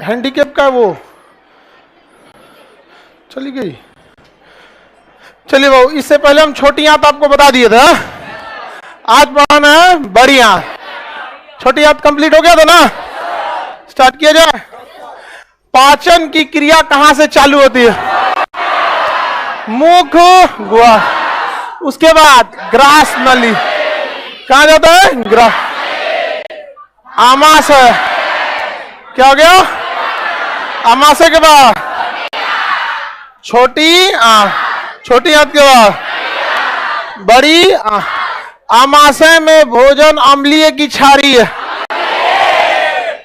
Handicap का वो चली गई। चलिए बाबू, इससे पहले हम छोटी आंत आपको बता दिए थे। आज पढ़ाना है बड़ी आंत। छोटी आंत कंप्लीट हो गया था ना? स्टार्ट किया जाए। पाचन की क्रिया कहां से चालू होती है? मुख, गुहा, उसके बाद ग्रास नली। कहां जाता है? ग्रास। आमाशय, क्या हो गया? आमाशय के बाद छोटी आंत, छोटी आंत के बाद बड़ी आंत। आमाशय में भोजन अम्लीय की क्षारीय है?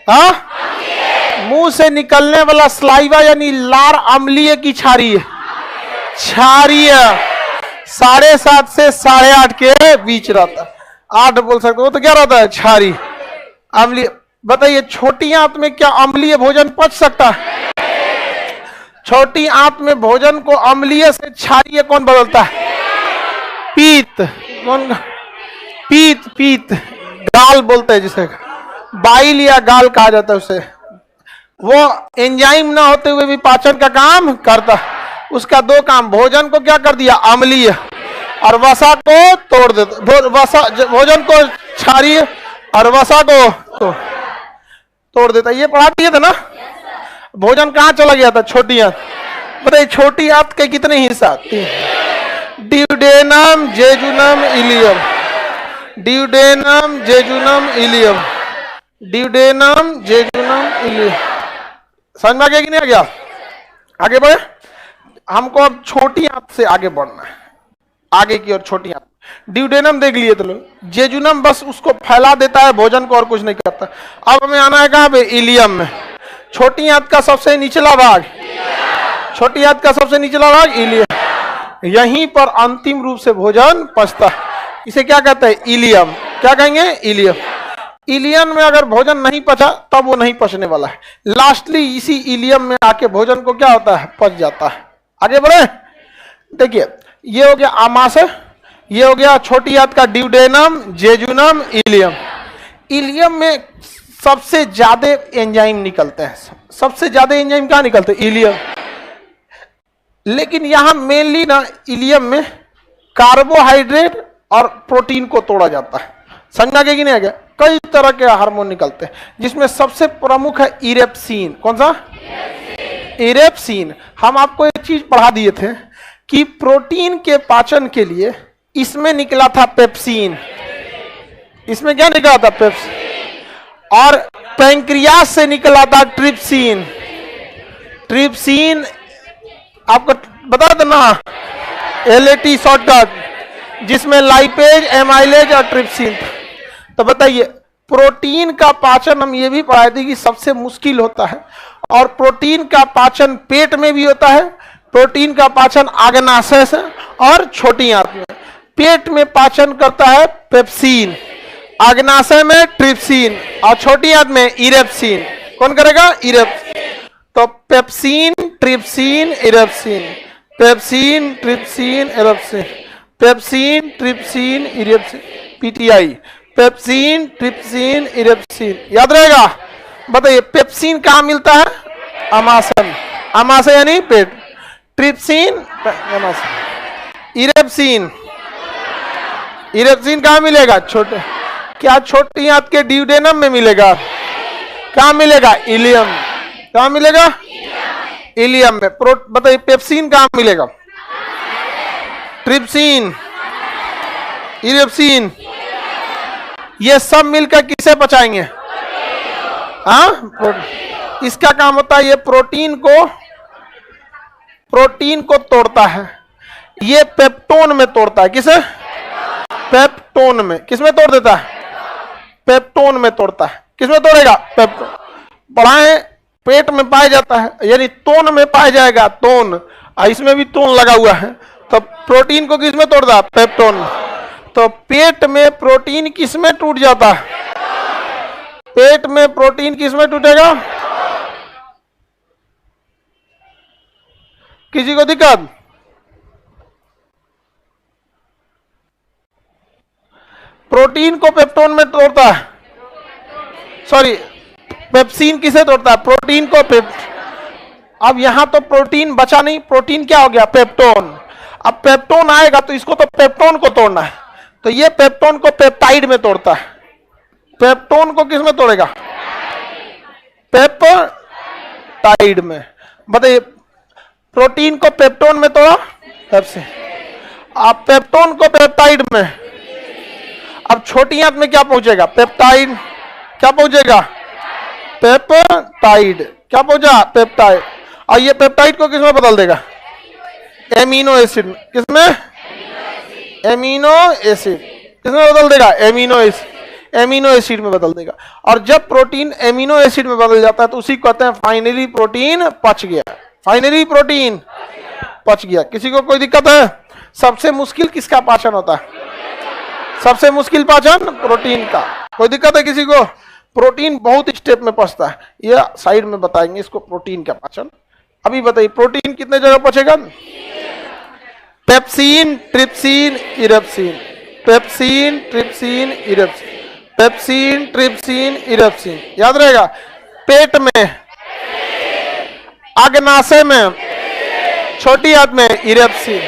हाँ? मुंह से निकलने वाला स्लाइवा यानी लार अम्लीय की क्षारीय है? क्षारीय। 7:30 से 8:30 के बीच रहता है। 8 बोल सकते हो, वो तो क्या रहता है? क्षारीय, अम्लीय। बताइए, छोटी आंत में क्या अम्लीय भोजन पच सकता है? छोटी आंत में भोजन को अम्लीय से क्षारीय कौन बदलता है? पीत। कौन? पीत। पीत, गाल बोलते हैं जिसे, बाइल या गाल कहा जाता है उसे। वो एंजाइम ना होते हुए भी पाचन का काम करता है। उसका 2 काम, भोजन को क्या कर दिया? अम्लीय, और वसा को तोड़ देता। भोजन को क्षारीय और वसा को तोड़ देता। ये पढ़ा दिए थे ना? भोजन कहाँ चला गया था? छोटी आंत। बताइए, छोटी आंत के कितने हिस्सा? 3। Duodenum, jejunum, ileum. Duodenum, jejunum, ileum. Duodenum, jejunum, ileum. समझ में आ गया कि नहीं आ गया? आगे बढ़े। हमको अब छोटी आंत से आगे बढ़ना है, आगे की ओर। छोटी आंत, ड्यूडेनम देख लिए तो लोग। जेजुनम बस उसको फैला देता है भोजन को, और कुछ नहीं करता। अब हमें आना है कहां पे? इलियम में। छोटी आंत का सबसे निचला भाग, छोटी आंत का सबसे निचला भाग इलियम। यहीं पर अंतिम रूप से भोजन पचता है। इसे क्या कहते हैं? इलियम। क्या कहेंगे? इलियम। इलियम में अगर भोजन नहीं पचा तब वो नहीं पचने वाला है। लास्टली इसी इलियम में आके भोजन को क्या होता है? पच जाता है। आगे बढ़े। देखिए, ये हो गया आमाशय, ये हो गया छोटी आंत का ड्यूडेनम, जेजुनम, इलियम। इलियम में सबसे ज्यादा एंजाइम निकलते हैं। सबसे ज्यादा एंजाइम कहां निकलते हैं? इलियम। लेकिन यहां मेनली ना इलियम में कार्बोहाइड्रेट और प्रोटीन को तोड़ा जाता है। समझा गया कि नहीं आ गया? कई तरह के हार्मोन निकलते हैं, जिसमें सबसे प्रमुख है इरेप्सिन। कौन सा? इरेप्सिन। हम आपको एक चीज पढ़ा दिए थे कि प्रोटीन के पाचन के लिए इसमें निकला था पेप्सिन। इसमें क्या निकला था? पेप्सिन। और पैंक्रियास से निकला था ट्रिप्सिन। ट्रिप्सिन आपको बता देना, LAT शॉर्टकट, जिसमें लाइपेज, एमाइलेज और ट्रिप्सिन। तो बताइए, प्रोटीन का पाचन हम ये भी पढ़ाए थे कि सबसे मुश्किल होता है, और प्रोटीन का पाचन पेट में भी होता है। प्रोटीन का पाचन आग्नाशय से और छोटी आंत में। पेट में पाचन करता है पेप्सिन, आग्नाशय में ट्रिप्सिन, और छोटी आंत में इरेप्सिन। कौन करेगा? इरेप्सिन। तो pepsin, trypsin, erepsin, pepsin, trypsin, erepsin, pepsin, trypsin, erepsin, PTI, pepsin, trypsin, erepsin. याद रहेगा? बताइए, पेप्सिन कहां मिलता है? आमाशय में। आमाशय यानी पेट। ट्रिप्सिन, इरेप्सिन, इरेप्सिन कहां मिलेगा? छोटे। क्या छोटी आंत के ड्यूडेनम में मिलेगा? कहां मिलेगा? इलियम। कहां मिलेगा? इलियम में। बताइए, पेप्सिन कहां मिलेगा? ट्रिप्सिन, इरेप्सिन, ये सब मिलकर किसे पचाएंगे? हाँ, इसका काम होता है, ये प्रोटीन को तोड़ता है। ये पेप्टोन में तोड़ता है। किसे? पेप्टोन में। किसमें तोड़ देता है? पेप्टोन में तोड़ता है। किसमें तोड़ेगा? पेप्टोन। पढ़ाएं, पेट में पाया जाता है, यानी तोन में पाया जाएगा। तोन, इसमें भी तोन लगा हुआ है। तो प्रोटीन को किसमें तोड़ता है? पेप्टोन। तो पेट में प्रोटीन किसमें टूट जाता है? पेट में प्रोटीन किसमें टूटेगा? किसी को दिक्कत? प्रोटीन को पेप्टोन में तोड़ता है, सॉरी, पेप्सिन किसे तोड़ता है? प्रोटीन को। अब यहां तो प्रोटीन बचा नहीं, प्रोटीन क्या हो गया? पेप्टोन। अब पेप्टोन आएगा तो इसको तो पेप्टोन को तोड़ना है, तो ये पेप्टोन को पेप्टाइड में तोड़ता है। पेप्टोन को किस में तोड़ेगा? पेप्टाइड में। बताइए, प्रोटीन को पेप्टोन में तोड़ा, पेप्सिन। अब पेप्टोन को पेप्टाइड में। अब छोटी आंत में क्या पहुंचेगा? पेप्टाइड। क्या पहुंचेगा? पेप्टाइड। क्या पहुंचा? पेप्टाइड। और ये पेप्टाइड को किसमें बदल देगा? Amino acid. किसमें? Amino acid. किसमें बदल देगा? Amino acid. एमिनो एसिड में बदल देगा। और जब प्रोटीन एमिनो एसिड में बदल जाता है तो उसी को कहते हैं फाइनली प्रोटीन पच गया। फाइनली प्रोटीन पच गया। किसी को कोई दिक्कत है? सबसे मुश्किल किसका पाचन होता है? सबसे मुश्किल पाचन प्रोटीन का। कोई दिक्कत है किसी को? प्रोटीन बहुत स्टेप में पचता है, ये साइड में बताएंगे इसको, प्रोटीन का पाचन। अभी बताइए, प्रोटीन कितने जगह पचेगा? Pepsin, trypsin, erepsin. Pepsin, trypsin, erepsin. Pepsin, trypsin, erepsin. याद रहेगा। पेट में, अग्नाशय में, छोटी आंत में, erepsin.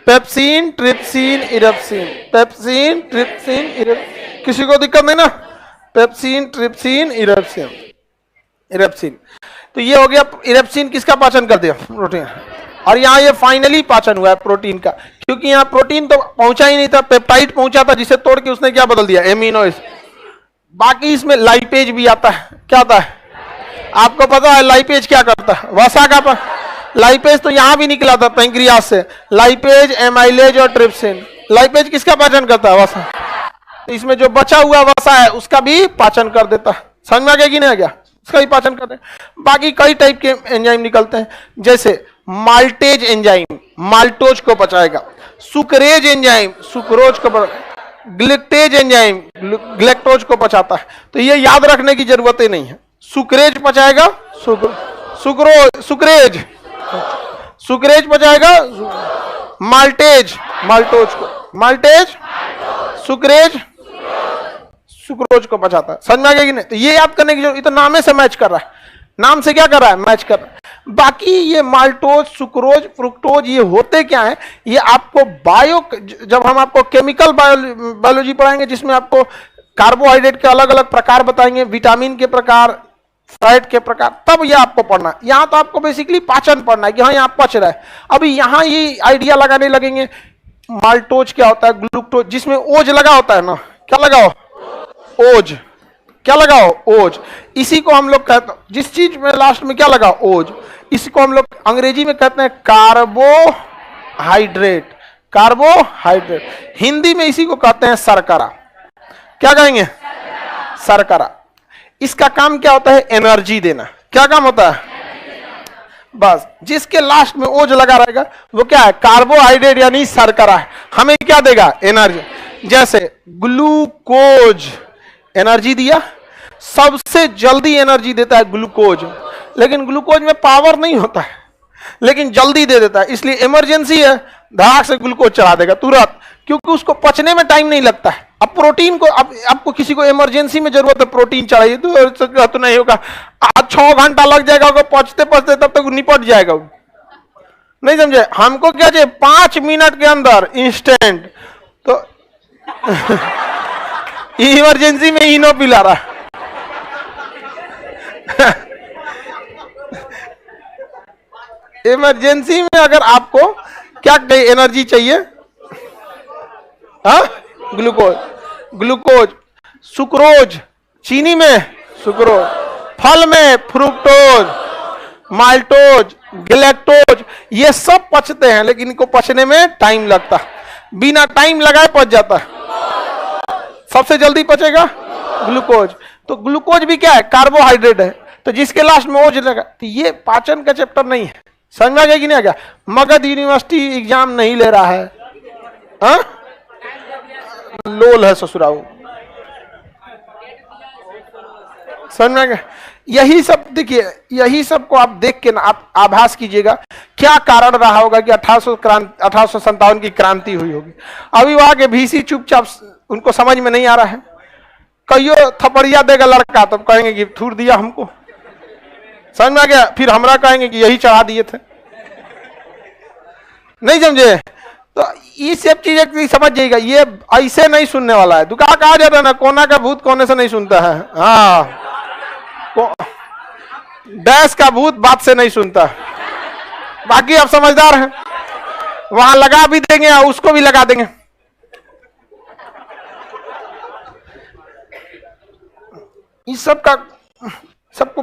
Pepsin, trypsin, erepsin. Pepsin, trypsin, erepsin. किसी को दिक्कत नहीं ना? Pepsin, trypsin, erepsin. इरेप्सिन। तो ये हो गया। इरेप्सिन किसका पाचन कर दिया? प्रोटीन। और यहाँ ये फाइनली पाचन हुआ है प्रोटीन का, क्योंकि यहाँ प्रोटीन तो पहुंचा ही नहीं था, पेप्टाइड पहुंचा था, जिसे तोड़ के उसने क्या बदल दिया? Amino acid. बाकी इसमें लाइपेज भी आता है। क्या आता है? आपको पता है लाइपेज क्या करता है? वसा का लाइपेज तो यहां भी निकला था पैंक्रियास से। लाइपेज, एमाइलेज और ट्रिप्सिन। लाइपेज किसका पाचन करता है? वसा। तो इसमें जो बचा हुआ वसा है उसका भी पाचन कर देता है। समझ में आ गया कि नहीं आ गया? उसका भी पाचन करते हैं। बाकी कई टाइप के एंजाइम निकलते हैं, जैसे माल्टेज एंजाइम माल्टोज को पचाएगा, सुक्रेज एंजाइम सुक्रोज को, ग्लिक्टेज एंजाइम ग्लेक्टोज को पचाता है। तो ये याद रखने की जरूरत ही नहीं है। सुक्रेज पचाएगा सुक्रेज पचाएगा माल्टेज माल्टोज को, माल्टेज सुक्रेज सुक्रोज को पचाता है। समझ में आ गया कि नहीं? तो ये याद करने की जरूरत, तो नामे से मैच कर रहा है। नाम से क्या कर रहा है? मैच कर रहा है। बाकी ये माल्टोज, सुक्रोज, फ्रुक्टोज ये होते क्या है? ये आपको जब हम आपको केमिकल बायोलॉजी पढ़ाएंगे, जिसमें आपको कार्बोहाइड्रेट के अलग अलग प्रकार बताएंगे, विटामिन के प्रकार, फैट के प्रकार, तब ये आपको पढ़ना है। यहाँ तो आपको बेसिकली पाचन पढ़ना है कि हाँ यहाँ पच रहा है। अभी यहाँ ये आइडिया लगाने लगेंगे माल्टोज क्या होता है, ग्लूकोज, जिसमें ओज लगा होता है ना। क्या लगाओ? ओज। क्या लगाओ? ओज। इसी को हम लोग कहते हैं, जिस चीज में लास्ट में क्या लगा? ओज। इसी को हम लोग अंग्रेजी में कहते हैं कार्बोहाइड्रेट। कार्बोहाइड्रेट। हिंदी में इसी को कहते हैं शर्करा। क्या कहेंगे? शर्करा। इसका काम क्या होता है? एनर्जी देना। क्या काम होता है? बस जिसके लास्ट में ओज लगा रहेगा वो क्या है? कार्बोहाइड्रेट यानी शर्करा है। हमें क्या देगा? एनर्जी। जैसे ग्लूकोज एनर्जी दिया, सबसे जल्दी एनर्जी देता है ग्लूकोज, लेकिन ग्लूकोज में पावर नहीं होता है, लेकिन जल्दी दे देता है। इसलिए इमरजेंसी है, धड़ाक से ग्लूकोज चढ़ा देगा तुरंत, क्योंकि उसको पचने में टाइम नहीं लगता है। अब प्रोटीन को, अब आपको किसी को इमरजेंसी में जरूरत है प्रोटीन चाहिए, तो नहीं होगा, आज 6 घंटा लग जाएगा, पचते पचते तब तक निपट जाएगा। नहीं समझे? हमको क्या चाहिए? 5 मिनट के अंदर इंस्टेंट। तो इमरजेंसी में इनो पिला रहा। इमरजेंसी में अगर आपको क्या एनर्जी चाहिए? हाँ, ग्लूकोज। ग्लूकोज, सुक्रोज, चीनी में सुक्रोज, फल में फ्रुक्टोज, माल्टोज, ग्लेक्टोज, ये सब पचते हैं, लेकिन इनको पचने में टाइम लगता है। बिना टाइम लगाए पच जाता है। सबसे जल्दी पचेगा ग्लूकोज। तो ग्लूकोज भी क्या है? कार्बोहाइड्रेट है। तो जिसके लास्ट में ओज लगा, तो ये पाचन का चैप्टर नहीं है। समझ में आ गया कि नहीं आ गया? मगध यूनिवर्सिटी एग्जाम नहीं ले रहा है। हाँ? लोल है ससुराऊ। समझ में आ गया? यही सब देखिए, यही सब को आप देख के ना आप आभास कीजिएगा क्या कारण रहा होगा कि 1857 की क्रांति हुई होगी। अभी वहां के VC चुपचाप, उनको समझ में नहीं आ रहा है। कहियो थपड़िया देगा लड़का तब कहेंगे कि थूर दिया हमको, समझ में आ गया? फिर हमरा कहेंगे कि यही चढ़ा दिए थे, नहीं समझे? तो ये सब चीजें समझ जाइएगा, ये ऐसे नहीं सुनने वाला है। दुकान कहा जाता है ना, कोना का भूत कोने से नहीं सुनता है। हाँ, डैश का भूत बात से नहीं सुनता। बाकी आप समझदार हैं, वहां लगा भी देंगे और उसको भी लगा देंगे। इस सब का सबको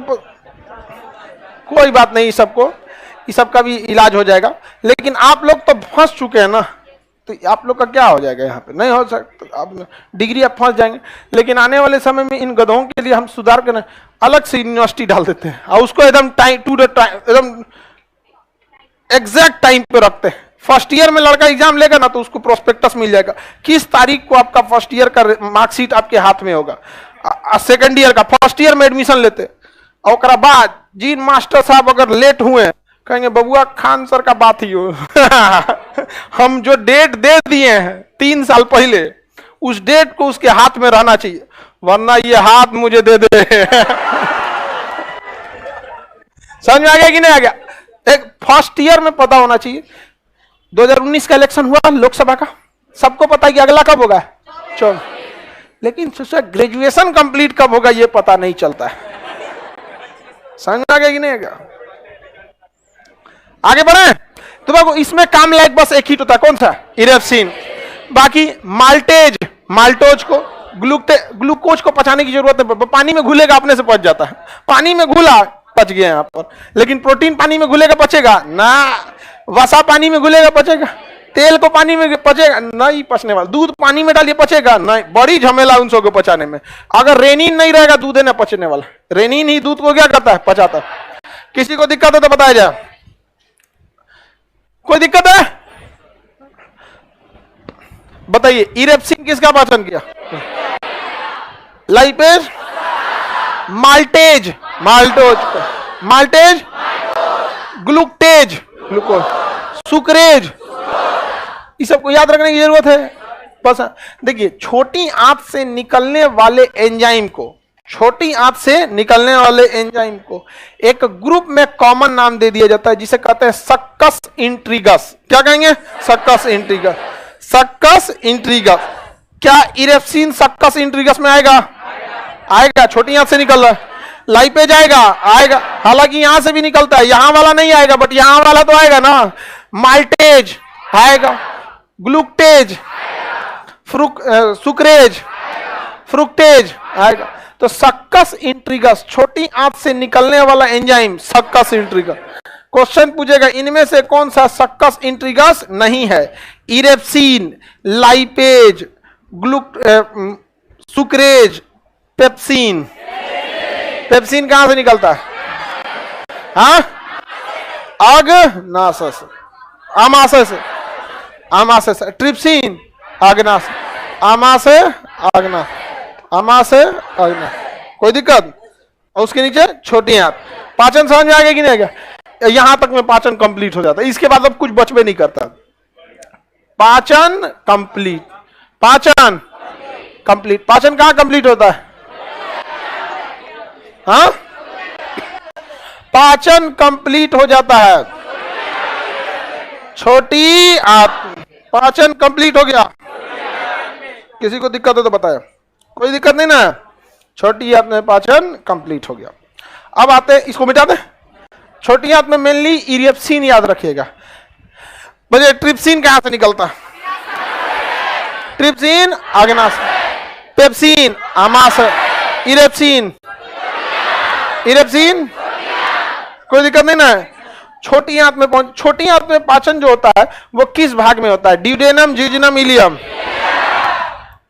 कोई बात नहीं, सबको इस सब का भी इलाज हो जाएगा। लेकिन आप लोग तो फंस चुके हैं ना, तो आप लोग का क्या हो जाएगा? यहाँ पे नहीं हो सकता, आप डिग्री आप फंस जाएंगे। लेकिन आने वाले समय में इन गधों के लिए हम सुधार करना, अलग से यूनिवर्सिटी डाल देते हैं और उसको एकदम टाइम टू द टाइम, एकदम एग्जैक्ट टाइम पे रखते हैं। फर्स्ट ईयर में लड़का एग्जाम लेगा ना, तो उसको प्रोस्पेक्टस मिल जाएगा किस तारीख को आपका फर्स्ट ईयर का मार्कशीट आपके हाथ में होगा। सेकंड ईयर का, फर्स्ट ईयर में एडमिशन लेते और बाद जी मास्टर साहब अगर लेट हुए कहेंगे बबुआ खान सर का बात ही हो हम जो डेट दे दिए हैं 3 साल पहले, उस डेट को उसके हाथ में रहना चाहिए, वरना ये हाथ मुझे दे दे समझ में आ गया कि नहीं आ गया? एक फर्स्ट ईयर में पता होना चाहिए। 2019 का इलेक्शन हुआ लोकसभा का, सबको पता है कि अगला कब होगा, लेकिन ग्रेजुएशन कंप्लीट कब होगा ये पता नहीं चलता है। समझ में आ गया कि नहीं आ गया? आगे बढ़े तो देखो, इसमें काम लायक बस एक ही होता है, कौन सा? इरेप्सिन। बाकी माल्टेज, माल्टोज को, ग्लूकोज को पचाने की जरूरत है, पानी में घुलेगा अपने से पच जाता है। पानी में घुला पच गया यहाँ पर, लेकिन प्रोटीन पानी में घुलेगा पचेगा ना, वसा पानी में घुलेगा पचेगा, तेल को पानी में पचेगा नहीं, पचने वाला। दूध पानी में डालिए पचेगा नहीं, बड़ी झमेला उन सबको पचाने में। अगर रेनिन नहीं रहेगा दूध है ना पचने वाला, रेनिन ही दूध को क्या करता है, पचाता है। किसी को दिक्कत है तो बताया जाए, कोई दिक्कत है बताइए। इरेप्सिन किसका पाचन किया? लाइपेज, माल्टेज, माल्टोज, माल्टेज, ग्लूकटेज, ग्लूकोज, सुक्रेज, इस सबको याद रखने की जरूरत है। बस देखिए, छोटी आंत से निकलने वाले एंजाइम को, छोटी आंत से निकलने वाले एंजाइम को एक ग्रुप में कॉमन नाम दे दिया जाता है, जिसे कहते हैं सक्कस इंट्रीगस। क्या कहेंगे? Succus entericus, succus entericus. क्या इरेप्सिन सक्कस इंट्रीगस में आएगा? आएगा, छोटी आंत से निकल रहा है। लाइपेज आएगा? आएगा, हालांकि यहां से भी निकलता है, यहां वाला नहीं आएगा, बट यहां वाला तो आएगा ना। माल्टेज आएगा, ग्लूकटेज, सुक्रेज, फ्रुक्टेज आएगा। तो सक्कस इंट्रीगस, छोटी आंत से निकलने वाला एंजाइम सक्कस इंट्रीगस। क्वेश्चन पूछेगा इनमें से कौन सा सक्कस इंट्रीगस नहीं है? Erepsin, lipase, sucrase, pepsin. Pepsin कहां से निकलता है? हाँ, अग्नाशय से, आमाशय से, आमाशय से। ट्रिप्सिन अग्नाशय, आमाशय अग्नाशय, आमाशय अग्नाशय। कोई दिक्कत? और उसके नीचे छोटी आंत। पाचन समझ में आ गया कि नहीं आ गया? यहां तक में पाचन कंप्लीट हो जाता है, इसके बाद अब कुछ बचबे नहीं करता। पाचन कंप्लीट, पाचन कंप्लीट। पाचन कहां कंप्लीट होता है? हाँ, पाचन कंप्लीट हो जाता है छोटी आंत। पाचन कंप्लीट हो गया। किसी को दिक्कत हो तो बताया? कोई दिक्कत नहीं ना? छोटी आंत में पाचन कंप्लीट हो गया। अब आते, इसको मिटा दे। छोटी आंत में मेनली इरेप्सिन याद रखिएगा। मुझे ट्रिप्सिन कहां से निकलता? ट्रिप्सिन अग्नाशय, पेप्सिन आमाशय, इरेप्सिन, इरेप्सिन। कोई दिक्कत नहीं ना? छोटी आंत में पहुंच, छोटी आंत में पाचन जो होता है वो किस भाग में होता है? Duodenum, जिजनम, ilium.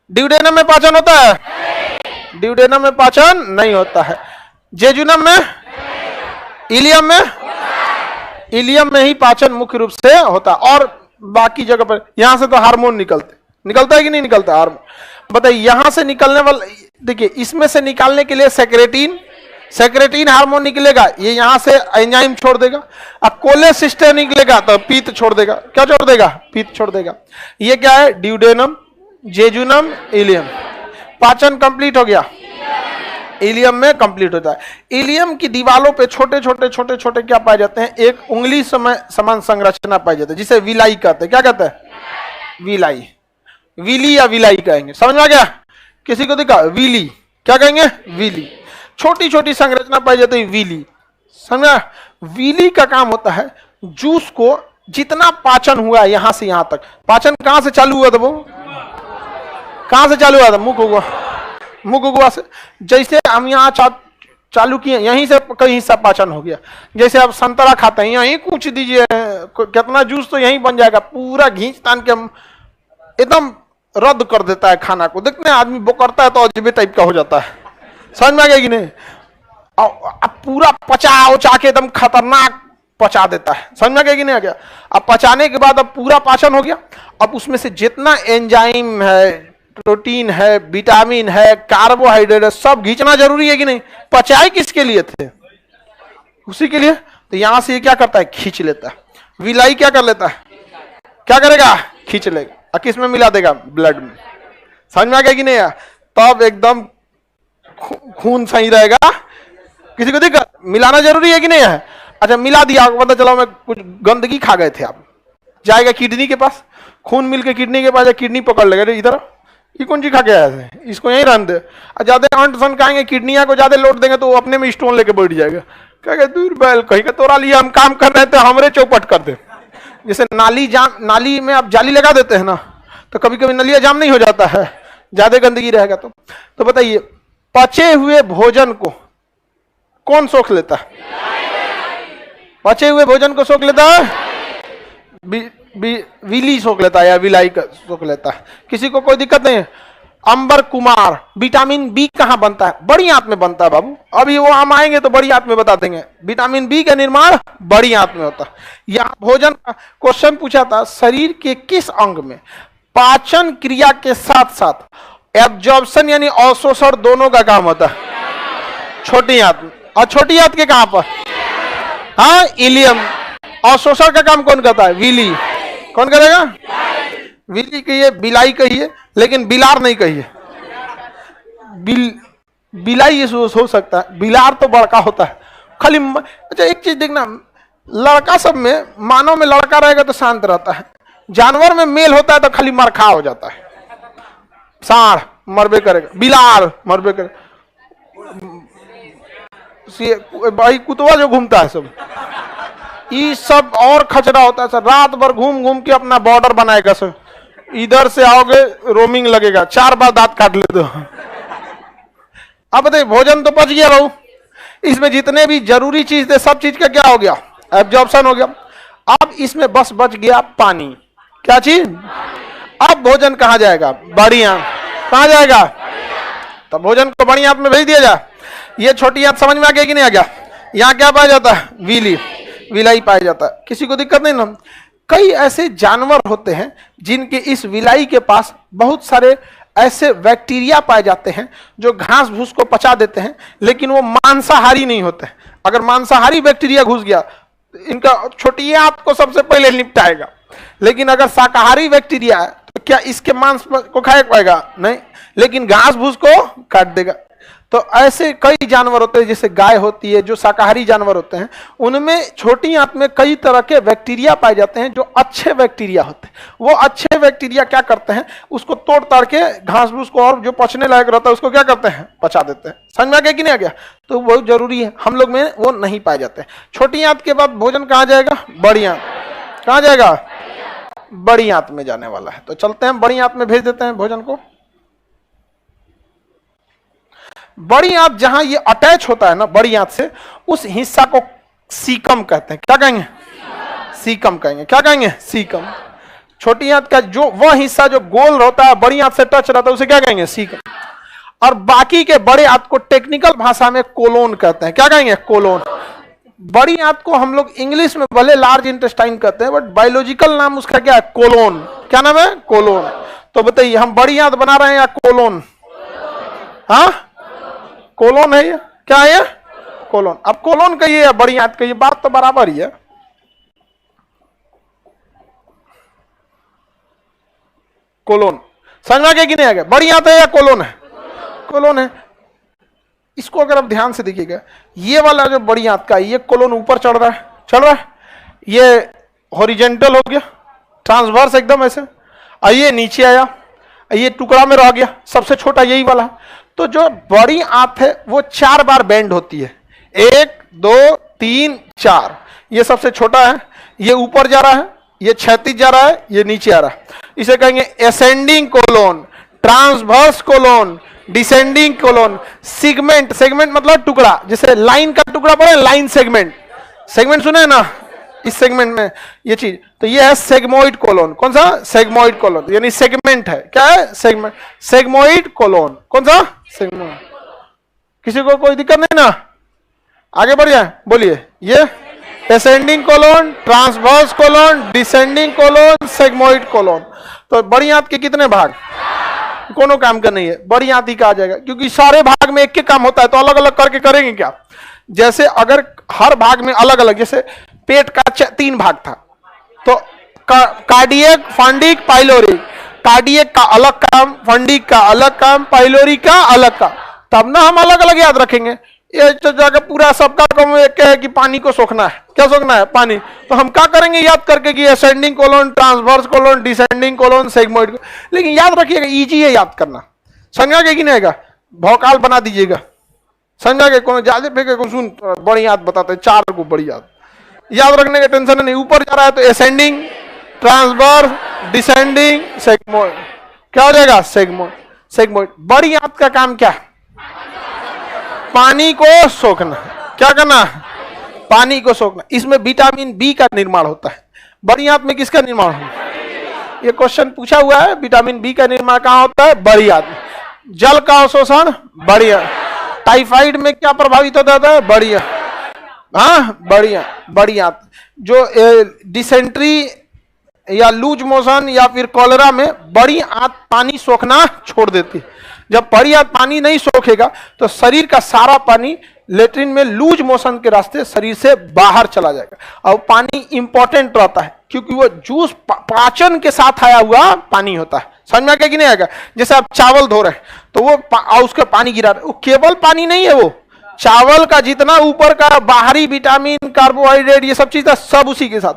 ड्यूडेनम में पाचन होता है? ड्यूडेनम में पाचन नहीं होता है। जेजुनम में, इलियम में, इलियम में ही पाचन मुख्य रूप से होता है। और बाकी जगह पर यहां से तो हार्मोन निकलता है कि नहीं निकलता? हार्मोन बताइए, यहां से निकलने वाला, देखिए इसमें से निकालने के लिए सेक्रेटिन, सेक्रेटिन हार्मोन निकलेगा, ये यहां से एंजाइम छोड़ देगा। अब कोलेसिस्टेरोल निकलेगा तो पीत छोड़ देगा। क्या छोड़ देगा? पीत छोड़ देगा। ये क्या है? Duodenum, jejunum, ileum. पाचन कंप्लीट हो गया, इलियम में कंप्लीट होता है। इलियम की दीवारों पे छोटे छोटे छोटे छोटे क्या पाए जाते हैं, एक उंगली समान संरचना पाई जाती है, जिसे विलाई कहते हैं। क्या कहते हैं? विलाई, विली या विलाई कहेंगे, समझ में आ गया? किसी को दिखा विली, क्या कहेंगे? विली। छोटी छोटी संरचना पाई जाती है, विली, समझा? विली का काम होता है जूस को जितना पाचन हुआ यहां से यहां तक, पाचन कहां से चालू हुआ था, वो कहां से चालू हुआ था? मुख हुआ से। जैसे हम यहाँ चालू किए, यहीं से कई हिस्सा पाचन हो गया। जैसे आप संतरा खाते हैं, यहीं कूच दीजिए, कितना जूस तो यहीं बन जाएगा, पूरा घींच तान के हम एकदम रद्द कर देता है खाना को। देखते हैं आदमी वो करता है तो अजीबे टाइप का हो जाता है, समझ में आ गया कि नहीं? अब पूरा पचा उचा के एकदम खतरनाक पचा देता है, समझ में आ गया कि नहीं आ गया? अब पचाने के बाद अब पूरा पाचन हो गया। अब उसमें से जितना एंजाइम है, प्रोटीन है, विटामिन है, कार्बोहाइड्रेट है, सब घींचना जरूरी है कि नहीं? पचाए किसके लिए थे? उसी के लिए। तो यहां से ये क्या करता है? खींच लेता है। विलाई क्या कर लेता है? क्या करेगा? खींच लेगा। और किस में मिला देगा? ब्लड में। समझ में आ गया कि नहीं? तब एकदम खून सही रहेगा। किसी को दिक्कत? मिलाना जरूरी है कि नहीं है? अच्छा, मिला दिया, पता चला मैं कुछ गंदगी खा गए थे, आप जाएगा किडनी के पास, खून मिल के किडनी के पास, किडनी पकड़ लेगा, इधर ये कौन चीज खा के आया है, इसको यहीं रहने दे। ज्यादा अंट सन खाएंगे, किडनिया को ज्यादा लोड देंगे तो वो अपने में स्टोन लेके बैठ जाएगा। क्या दूर बैल कहीं का तोरा लिए हम काम कर रहे थे, हमरे चौपट कर दे। जैसे नाली में आप जाली लगा देते हैं ना, तो कभी कभी नलिया जाम नहीं हो जाता है, ज्यादा गंदगी रहेगा तो बताइए, पचे हुए भोजन को कौन सोख लेता है? पचे हुए भोजन को सोख लेता है? विली सोख लेता है या विलाई का सोख लेता है। किसी को कोई दिक्कत नहीं है? अंबर कुमार, विटामिन बी कहां बनता है? बड़ी आंत में बनता है बाबू। अभी वो हम आएंगे तो बड़ी आंत में बता देंगे। विटामिन बी का निर्माण बड़ी आंत में होता है। यहाँ भोजन का क्वेश्चन पूछा था, शरीर के किस अंग में पाचन क्रिया के साथ साथ एब्जॉर्प्शन यानी अवशोषण दोनों का काम होता है? छोटी आंत में। और छोटी आंत के कहां पर? हाँ, इलियम। अवशोषण का काम कौन करता है? विली। कौन करेगा? विली कहिए, बिलाई कहिए, लेकिन बिलार नहीं कहिए। बिलाई ये हो सकता है, बिलार तो बड़का होता है खाली। अच्छा एक चीज देखना, लड़का सब में, मानव में लड़का रहेगा तो शांत रहता है, जानवर में मेल होता है तो खाली मरखा हो जाता है। सांड मरबे करेगा, बिलार मरबे करेगा, भाई कुतवा जो घूमता है सब, ये सब और खचरा होता है सर। रात भर घूम घूम के अपना बॉर्डर बनाएगा सर, इधर से आओगे रोमिंग लगेगा, 4 बार दांत काट ले दो। अब बताइए, भोजन तो पच गया भाऊ, इसमें जितने भी जरूरी चीज थे सब चीज का क्या हो गया? एब्जॉर्प्शन हो गया। अब इसमें बस बच गया पानी। क्या चीज? अब भोजन कहां जाएगा? बड़ी आंत। कहां जाएगा? तो भोजन को बड़ी आंत में भेज दिया जाए। ये छोटी आंत समझ में आ गया कि नहीं आ गया? यहाँ क्या पाया जाता है? विली, विलाई पाया जाता है। किसी को दिक्कत नहीं ना? कई ऐसे जानवर होते हैं जिनके इस विलाई के पास बहुत सारे ऐसे बैक्टीरिया पाए जाते हैं जो घास भूस को पचा देते हैं, लेकिन वो मांसाहारी नहीं होते। अगर मांसाहारी बैक्टीरिया घुस गया इनका छोटी आंत को सबसे पहले निपटाएगा, लेकिन अगर शाकाहारी बैक्टीरिया है तो क्या इसके मांस को खा पाएगा? नहीं, लेकिन घास भूस को काट देगा। तो ऐसे कई जानवर होते हैं, जैसे गाय होती है, जो शाकाहारी जानवर होते हैं, उनमें छोटी आंत में कई तरह के बैक्टीरिया पाए जाते हैं जो अच्छे बैक्टीरिया होते हैं। वो अच्छे बैक्टीरिया क्या करते हैं? उसको तोड़ ताड़ के घास भूस को और जो पचने लायक रहता है उसको क्या करते हैं? पचा देते हैं। समझ में आ गया कि नहीं आ गया? तो बहुत जरूरी है, हम लोग में वो नहीं पाए जाते। छोटी आंत के बाद भोजन कहाँ जाएगा? बड़ी आंत। कहाँ जाएगा? बड़ी आंत में जाने वाला है। तो चलते हैं, बड़ी आंत में भेज देते हैं भोजन को। बड़ी आंत जहां ये अटैच होता है ना बड़ी आंत से, उस हिस्सा को सीकम कहते हैं। क्या कहेंगे? सीकम कहेंगे। क्या कहेंगे? सीकम। छोटी आंत का जो वह हिस्सा जो गोल होता है, बड़ी आंत से टच रहता है, उसे क्या कहेंगे? सीकम। और बाकी के बड़े आंत को टेक्निकल भाषा में कोलोन कहते हैं। क्या कहेंगे? कोलोन। बड़ी आंत को हम लोग इंग्लिश में भले लार्ज इंटेस्टाइन कहते हैं, बट बायोलॉजिकल नाम उसका क्या है? कोलोन। क्या नाम है? कोलोन। तो बताइए, हम बड़ी आंत बना रहे हैं या कोलोन? हाँ, कोलोन है ये। क्या है ये? कोलोन। अब कोलोन कहिए या बड़ी आंत कहिए, बात तो बराबर ही है। कोलोन। समझ में आ गया कि नहीं आ गया? बड़ी आंत है या कोलोन है? कोलोन है, इसको अगर आप ध्यान से देखिएगा, ये वाला जो बड़ी आंत का ये कोलोन ऊपर चढ़ रहा है, ये हॉरिजेंटल हो गया, ट्रांसवर्स एकदम ऐसे, ये नीचे आया, ये टुकड़ा में रह गया, सबसे छोटा यही वाला। तो जो बड़ी आंत है वो 4 बार बेंड होती है, 1 2 3 4, ये सबसे छोटा है, ये ऊपर जा रहा है, ये क्षैतिज जा रहा है, ये नीचे आ रहा है, इसे कहेंगे ascending colon, transverse colon, descending colon, segment, segment मतलब टुकड़ा, जैसे लाइन का टुकड़ा पड़े, लाइन सेगमेंट, सेगमेंट सुने ना, इस सेगमेंट में ये चीज, तो ये है सेगमोइड कोलोन। कौन सा? सेगमोइड कोलोन, यानी सेगमेंट है, क्या है? Segment, sigmoid colon. कौन सा? सेगमोइड। किसी को कोई दिक्कत नहीं ना, आगे बढ़ जाए, बोलिए। ये ascending colon, transverse colon, descending colon, sigmoid colon. तो बड़ी आंत के कितने भाग? कोनो काम का नहीं है, बड़ी आंत ही कहा जाएगा, क्योंकि सारे भाग में एक एक काम होता है, तो अलग अलग करके करेंगे क्या? जैसे अगर हर भाग में अलग अलग, जैसे पेट का 3 भाग था, तो कार्डियक, फंडिक, पाइलोरिक, कार्डियक का अलग काम, फंडिक का अलग काम, पाइलोरिक का अलग काम, तब ना हम अलग अलग याद रखेंगे। ये तो जगह पूरा सबका काम एक है कि पानी को सोखना है, क्या सोखना है? पानी। तो हम क्या करेंगे याद करके कि ascending colon, transverse colon, descending colon, sigmoid. लेकिन याद रखिएगा, इजी है याद करना, समझा के कि नहीं आएगा, भौकाल बना दीजिएगा, समझा के? कौन ज्यादा फेंके, कौन सुन, बड़ी याद बताते, 4 को बड़ी याद रखने का टेंशन नहीं। ऊपर जा रहा है तो असेंडिंग, ट्रांसवर्स, डिसेंडिंग, सेगमोइड, क्या हो जाएगा? सेगमोइड, सेगमोइड। बड़ी आंत का काम क्या? पानी को सोखना। क्या करना? पानी को सोखना। इसमें विटामिन बी का निर्माण होता है। बड़ी आंत में किसका निर्माण होता है? ये क्वेश्चन पूछा हुआ है, विटामिन बी का निर्माण कहां होता है? बड़ी आंत में। जल का अवशोषण बड़ी आंत। टाइफाइड में क्या प्रभावित होता है? बड़ी आंत। हाँ, बड़ी आंत। जो डिसेंट्री या लूज मोशन या फिर कॉलेरा में बड़ी आंत पानी सोखना छोड़ देती है। जब बड़ी आंत पानी नहीं सोखेगा तो शरीर का सारा पानी लेट्रिन में लूज मोशन के रास्ते शरीर से बाहर चला जाएगा। और पानी इंपॉर्टेंट रहता है क्योंकि वो जूस पाचन के साथ आया हुआ पानी होता है। समझ में आ गया कि नहीं आएगा? जैसे आप चावल धो रहे हैं तो वो उसका पानी गिरा रहे, वो केवल पानी नहीं है, वो चावल का जितना ऊपर का बाहरी विटामिन, कार्बोहाइड्रेट, ये सब चीज है, सब उसी के साथ।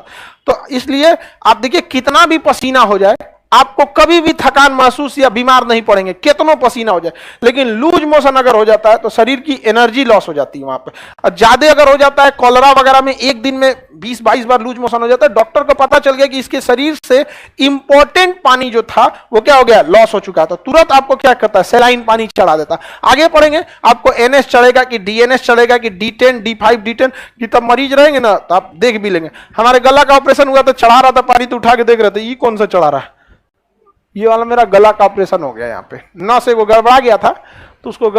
तो इसलिए आप देखिए, कितना भी पसीना हो जाए आपको कभी भी थकान महसूस या बीमार नहीं पड़ेंगे, कितना पसीना हो जाए। लेकिन लूज मोशन अगर हो जाता है तो शरीर की एनर्जी लॉस हो जाती है वहां पे। और ज्यादा अगर हो जाता है, कॉलेरा वगैरह में एक दिन में 20-22 बार लूज मोशन हो जाता है, डॉक्टर को पता चल गया कि इसके शरीर से इंपॉर्टेंट पानी जो था वो क्या हो गया? लॉस हो चुका था। तुरंत आपको क्या करता है? सलाइन पानी चढ़ा देता। आगे पढ़ेंगे, आपको एनएस चढ़ेगा कि डीएनएस चढ़ेगा कि D10, D5, D10 की, तब मरीज रहेंगे ना तो आप देख भी लेंगे। हमारे गला का ऑपरेशन हुआ तो चढ़ा रहा था पानी, तो उठा के देख रहे थे ये कौन सा चढ़ा रहा है। ये वाला मेरा गला का ऑपरेशन हो गया, यहाँ पे नस से वो गड़बड़ा गया था तो उसको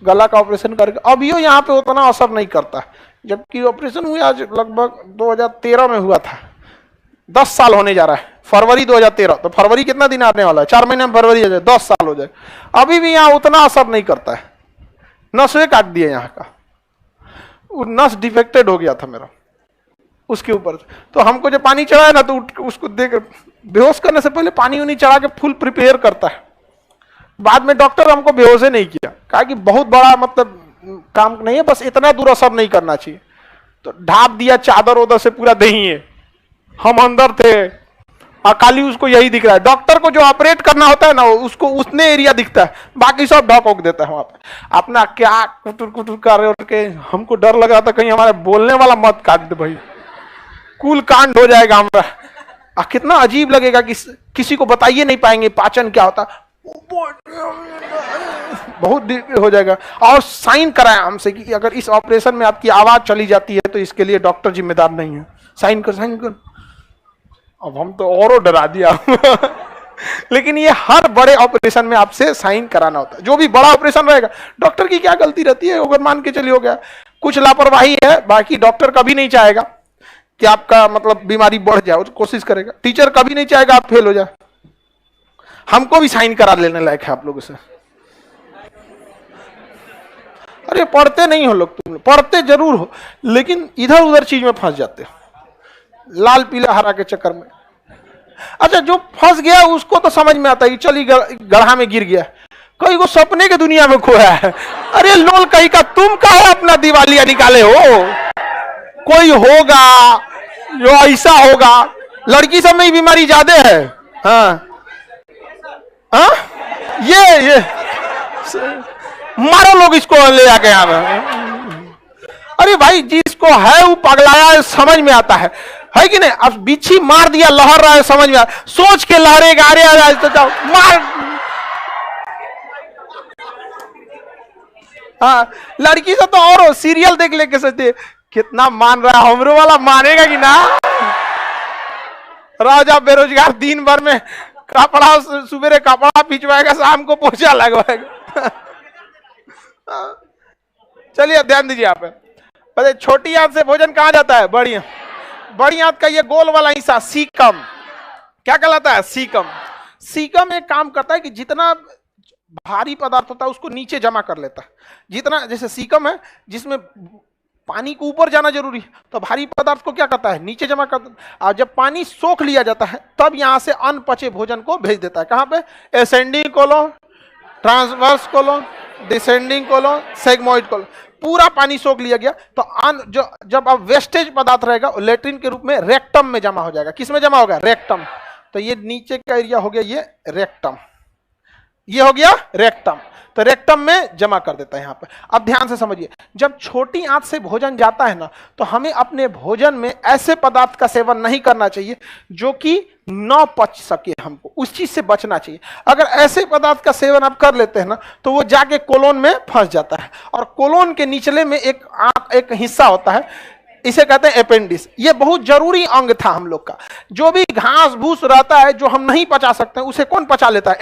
गला का ऑपरेशन करके अब ये यहाँ पे उतना असर नहीं करता, जबकि ऑपरेशन हुआ आज लगभग 2013 में हुआ था। 10 साल होने जा रहा है, फरवरी 2013, तो फरवरी कितना दिन आने वाला है? 4 महीने में फरवरी आ जाए, 10 साल हो जाए। अभी भी यहाँ उतना असर नहीं करता है, नसें काट दिए यहाँ का, वो नस डिफेक्टेड हो गया था मेरा उसके ऊपर। तो हमको जो पानी चढ़ाया ना, तो उसको देख, बेहोश करने से पहले पानी उनी चढ़ा के फुल प्रिपेयर करता है। बाद में डॉक्टर हमको बेहोश नहीं किया, कहा कि बहुत बड़ा मतलब काम नहीं है, बस इतना दूर असर नहीं करना चाहिए। तो ढाप दिया चादर उधर से पूरा दही है, हम अंदर थे और खाली उसको यही दिख रहा है। डॉक्टर को जो ऑपरेट करना होता है ना, उसको उतने एरिया दिखता है, बाकी सब ढक उक देता है वहां पे। अपना क्या कुटुर कुटुर कर रहे हो के, हमको डर लग रहा था कहीं हमारे बोलने वाला मत काट दे भाई, कुल कांड हो जाएगा हमारा। कितना अजीब लगेगा कि किसी को बताइए नहीं पाएंगे पाचन क्या होता, बहुत हो जाएगा। और साइन कराया हमसे कि अगर इस ऑपरेशन में आपकी आवाज चली जाती है तो इसके लिए डॉक्टर जिम्मेदार नहीं है, साइन कर, साइन कर। अब हम तो और डरा दिया लेकिन ये हर बड़े ऑपरेशन में आपसे साइन कराना होता है। जो भी बड़ा ऑपरेशन रहेगा, डॉक्टर की क्या गलती रहती है? अगर मान के चलिए हो गया, कुछ लापरवाही है, बाकी डॉक्टर कभी नहीं चाहेगा कि आपका मतलब बीमारी बढ़ जाए, तो कोशिश करेगा। टीचर कभी नहीं चाहेगा आप फेल हो जाए। हमको भी साइन करा लेने लायक है आप लोगों से। अरे पढ़ते नहीं हो लोग, तुम पढ़ते जरूर हो लेकिन इधर उधर चीज में फंस जाते हो, लाल पीला हरा के चक्कर में। अच्छा, जो फंस गया उसको तो समझ में आता है, चली गढ़ा में गिर गया, कहीं को सपने के दुनिया में खोया है। अरे लोल कहीं का, तुम काहे अपना दिवालिया निकाले हो? कोई होगा जो ऐसा होगा। लड़की सब में ही बीमारी ज्यादा है। हाँ हाँ, ये मारो लोग इसको ले आके यहाँ में। अरे भाई जिसको है वो पगलाया है, समझ में आता है कि नहीं? अब बिच्छी मार दिया, लहर रहा है, समझ में आ, सोच के लहरेगा। अरे तो जाओ मार। हाँ, लड़की से तो और सीरियल देख लेके सोचते कितना मान रहा है, हमरो वाला मानेगा कि ना? राजा बेरोजगार दिन भर में कपड़ा, सुबह कपड़ा पिछवाएगा, शाम को पोछा लगवाएगा। चलिए ध्यान दीजिए आप। पता छोटी आंत से भोजन कहाँ जाता है? बड़ी बड़ी आंत का ये गोल वाला हिस्सा सीकम, क्या कहलाता है? सीकम। सीकम एक काम करता है कि जितना भारी पदार्थ होता है उसको नीचे जमा कर लेता है। जितना, जैसे सीकम है जिसमें पानी को ऊपर जाना जरूरी है, तो भारी पदार्थ को क्या करता है? नीचे जमा कर देता है। और जब पानी सोख लिया जाता है तब यहां से अनपचे भोजन को भेज देता है। कहां पे? Ascending colon, transverse colon, descending colon, sigmoid colon. पूरा पानी सोख लिया गया तो जब अब वेस्टेज पदार्थ रहेगा लेट्रिन के रूप में रेक्टम में जमा हो जाएगा। किस में जमा होगा? रेक्टम। तो ये नीचे का एरिया हो गया ये रेक्टम, ये हो गया रेक्टम। तो रेक्टम में जमा कर देता है यहाँ पे। अब ध्यान से समझिए, जब छोटी आंत से भोजन जाता है ना, तो हमें अपने भोजन में ऐसे पदार्थ का सेवन नहीं करना चाहिए जो कि न पच सके, हमको उस चीज से बचना चाहिए। अगर ऐसे पदार्थ का सेवन आप कर लेते हैं ना, तो वो जाके कोलोन में फंस जाता है। और कोलोन के निचले में एक हिस्सा होता है, इसे कहते हैं अपेंडिक्स। ये बहुत जरूरी अंग था हम लोग का। जो भी घास भूस रहता है जो हम नहीं पचा सकते, उसे कौन पचा लेता है?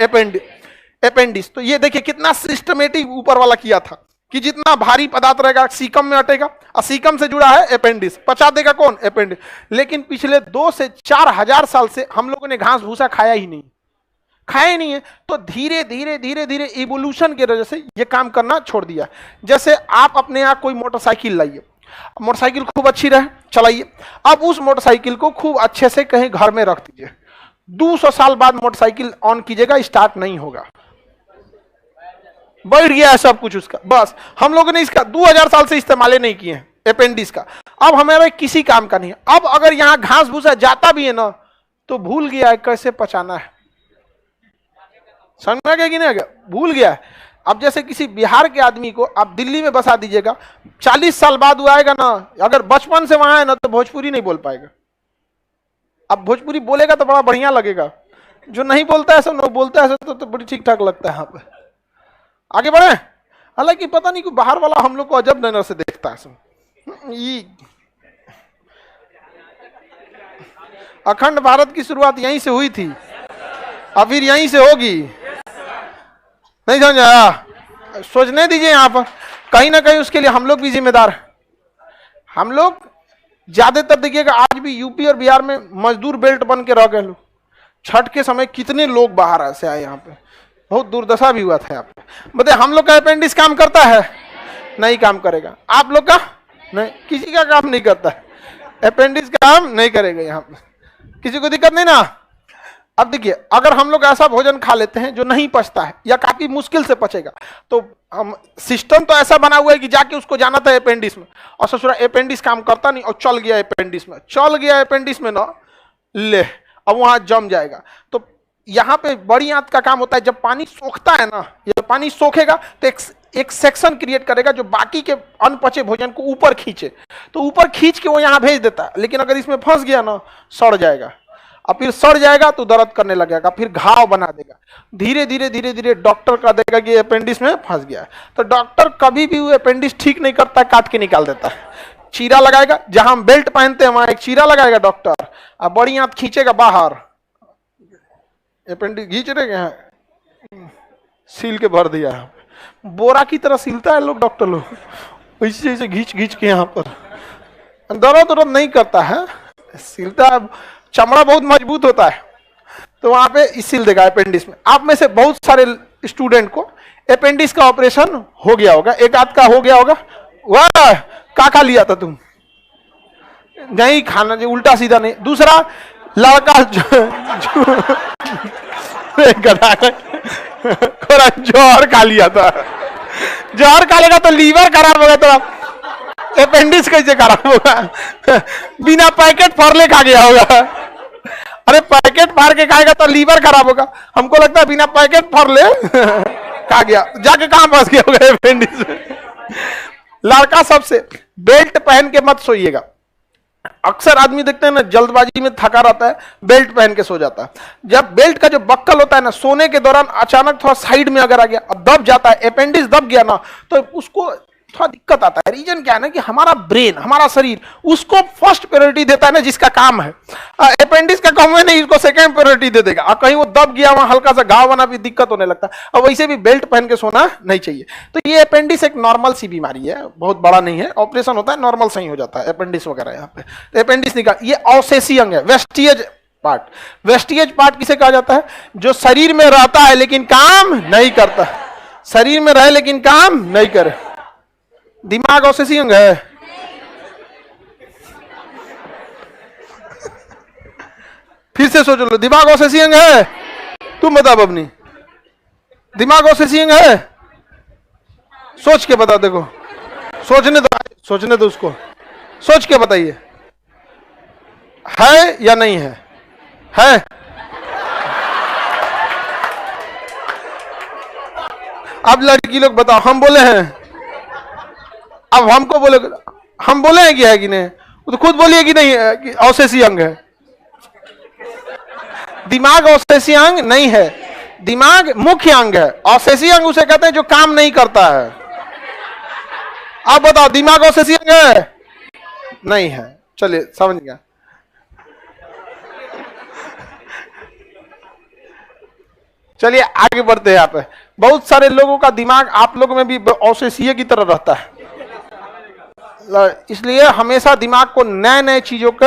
अपेंडिक्स। तो ये देखिए कितना सिस्टमेटिक ऊपर वाला किया था कि जितना भारी पदार्थ रहेगा सीकम में अटेगा, और सीकम से जुड़ा है अपेंडिक्स, पचा देगा कौन? अपेंडिक्स। लेकिन पिछले 2 से 4 हजार साल से हम लोगों ने घास भूसा खाया ही नहीं है। तो धीरे धीरे इवोल्यूशन की वजह से ये काम करना छोड़ दिया। जैसे आप अपने यहाँ कोई मोटरसाइकिल लाइए, मोटरसाइकिल खूब अच्छी रहे, चलाइए। अब उस मोटरसाइकिल को खूब अच्छे से कहीं घर में रख दीजिए। 200 साल बाद मोटरसाइकिल ऑन कीजिएगा, स्टार्ट नहीं होगा, बैठ गया है सब कुछ उसका। बस हम लोगों ने इसका 2000 साल से इस्तेमाल नहीं किए हैं अपेंडिक्स का। अब हमारे किसी काम का नहीं है। अब अगर यहां घास भूसा जाता भी है ना, तो भूल गया है कैसे पचाना है। समझ में गया कि नहीं गया? भूल गया है। अब जैसे किसी बिहार के आदमी को आप दिल्ली में बसा दीजिएगा, 40 साल बाद वो आएगा ना, अगर बचपन से वहां है ना, तो भोजपुरी नहीं बोल पाएगा। अब भोजपुरी बोलेगा तो बड़ा बढ़िया लगेगा, जो नहीं बोलता है सब बोलता है तो बड़ी ठीक ठाक लगता है। यहाँ पे आगे बढ़े। हालांकि पता नहीं कि बाहर वाला हम लोग को अजब नजर से देखता है सब। ये अखंड भारत की शुरुआत यहीं से हुई थी, अब फिर यहीं से होगी। नहीं समझ आया? सोचने दीजिए। यहाँ पर कहीं ना कहीं उसके लिए हम लोग भी जिम्मेदार हैं। हम लोग ज्यादातर देखिएगा आज भी यूपी और बिहार में मजदूर बेल्ट बन के रह गए लोग। छठ के समय कितने लोग बाहर से आए, यहाँ पे बहुत दुर्दशा भी हुआ था। यहाँ पे बताइए, हम लोग का अपेंडिक्स काम करता है? नहीं काम करेगा। आप लोग का नहीं, किसी का काम नहीं करता है। अपेंडिक्स काम नहीं करेगा। यहाँ पे किसी को दिक्कत नहीं ना। अब देखिए, अगर हम लोग ऐसा भोजन खा लेते हैं जो नहीं पचता है या काफी मुश्किल से पचेगा, तो हम सिस्टम तो ऐसा बना हुआ है कि जाके उसको जाना था अपेंडिक्स में, और ससुरा अपेंडिक्स काम करता नहीं और चल गया अपेंडिक्स में ना, ले अब वहां जम जाएगा। तो यहाँ पे बड़ी आंत का काम होता है, जब पानी सोखता है ना, या पानी सोखेगा तो एक सेक्शन क्रिएट करेगा जो बाकी के अनपचे भोजन को ऊपर खींचे, तो ऊपर खींच के वो यहाँ भेज देता है। लेकिन अगर इसमें फंस गया ना, सड़ जाएगा, और फिर सड़ जाएगा तो दर्द करने लगेगा, फिर घाव बना देगा। धीरे धीरे डॉक्टर कह देगा कि अपेंडिक्स में फंस गया है। तो डॉक्टर कभी भी वो अपेंडिक्स ठीक नहीं करता, काट के निकाल देता है। चीरा लगाएगा, जहां हम बेल्ट पहनते हैं वहां एक चीरा लगाएगा डॉक्टर, और बड़ी आंत खींचेगा बाहर, अपेंडिक्स खींच रहे हैं, सील के भर दिया। बोरा की तरह सीलता है लोग, डॉक्टर लोग वैसे घींच के यहाँ पर। दर्द नहीं करता है, सीलता है, चमड़ा बहुत मजबूत होता है, तो वहां पे सील देगा अपेंडिक्स में। आप में से बहुत सारे स्टूडेंट को अपेंडिक्स का ऑपरेशन हो गया होगा, एक आध का हो गया होगा। वाह, का खा लिया था तुम? नहीं खाना, जो उल्टा सीधा नहीं। दूसरा लड़का थोड़ा जहर खा लिया था। जहर खा लेगा तो लीवर खराब होगा, तो अपेंडिक्स कैसे खराब होगा? बिना पैकेट फाड़ले खा गया होगा। अरे पैकेट फाड़ के खाएगा तो लीवर खराब होगा, हमको लगता है बिना पैकेट फाड़ले खा गया, जाके कहां फंस गया होगा अपेंडिक्स। लड़का सबसे बेल्ट पहन के मत सोइएगा। अक्सर आदमी देखते हैं ना, जल्दबाजी में थका रहता है, बेल्ट पहन के सो जाता है। जब बेल्ट का जो बक्कल होता है ना, सोने के दौरान अचानक थोड़ा साइड में अगर आ गया, अब दब जाता है, अपेंडिक्स दब गया ना, तो उसको थोड़ा दिक्कत आता है। रीजन क्या है ना कि हमारा ब्रेन, हमारा शरीर उसको फर्स्ट प्रायोरिटी देता है ना जिसका काम है। अपेंडिक्स का काम है नहीं, इसको सेकंड प्रायोरिटी दे देगा। कहीं वो दब गया, वहां हल्का सा घाव बना भी दिक्कत होने लगता है। और वैसे भी बेल्ट पहन के सोना नहीं चाहिए। तो ये अपेंडिक्स एक नॉर्मल सी बीमारी है, बहुत बड़ा नहीं है, ऑपरेशन होता है, नॉर्मल सही हो जाता है अपेंडिक्स वगैरह। यहाँ पे तो अपेंडिक्स निकाल, ये अवशेषी अंग है, वेस्टिएज पार्ट। वेस्टिएज पार्ट किसे कहा जाता है? जो शरीर में रहता है लेकिन काम नहीं करता। शरीर में रहे लेकिन काम नहीं करे। दिमाग अवशेषी अंग है? फिर से सोच लो, दिमाग अवशेषी अंग है? तुम बताओ बबनी, दिमाग अवशेषी अंग है? सोच के बता, देखो सोचने दो उसको, सोच के बताइए, है या नहीं है? है? अब लड़की लोग बताओ, हम बोले हैं? अब हमको बोले, हम बोले हैं कि है कि नहीं? वो तो खुद बोलिए कि नहीं है, कि अवशेषी अंग है। दिमाग अवशेषी अंग नहीं है, दिमाग मुख्य अंग है। अवशेषी अंग उसे कहते हैं जो काम नहीं करता है। आप बताओ, दिमाग अवशेषी अंग है? नहीं है। चलिए, समझ गया। चलिए आगे बढ़ते हैं। यहाँ पे बहुत सारे लोगों का दिमाग आप लोगों में भी अवशेषीय की तरह रहता है, इसलिए हमेशा दिमाग को नए नए चीजों को